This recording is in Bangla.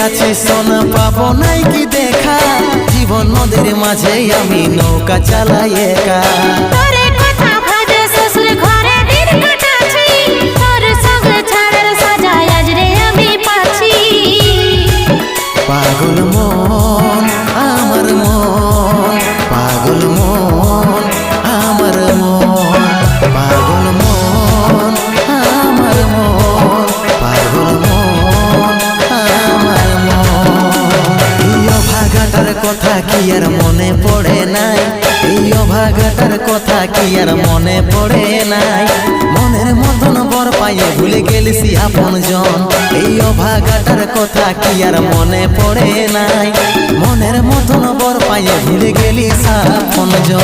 আছি সোনা পাবো নাই কি দেখা, জীবন নদীর মাঝে আমি নৌকা চালাই একা। তোরে কথা ভাবে শ্বশুর ঘরে দিন কাটাছি, তোর সঙ্গে ছাড়ার সাজা আজ রে আমি পাচ্ছি। পাগল মন আমার মন, পাগল মন আমার মন, পাগল মন আমার মন, পাগল মন আমার মন। এই অভাগাটার কথা কি আর মনে পড়ে নাই, এই অভাগাটার কথা কি আর মনে পড়ে নাই। মনের মতন বর পাইয়ে ভুলে গেলিস আপন জন, এই অভাগাটার কথা কি আর মনে পড়ে নাই। মনের মতন বর পাইয়ে ভুলে গেলিস আপন জন।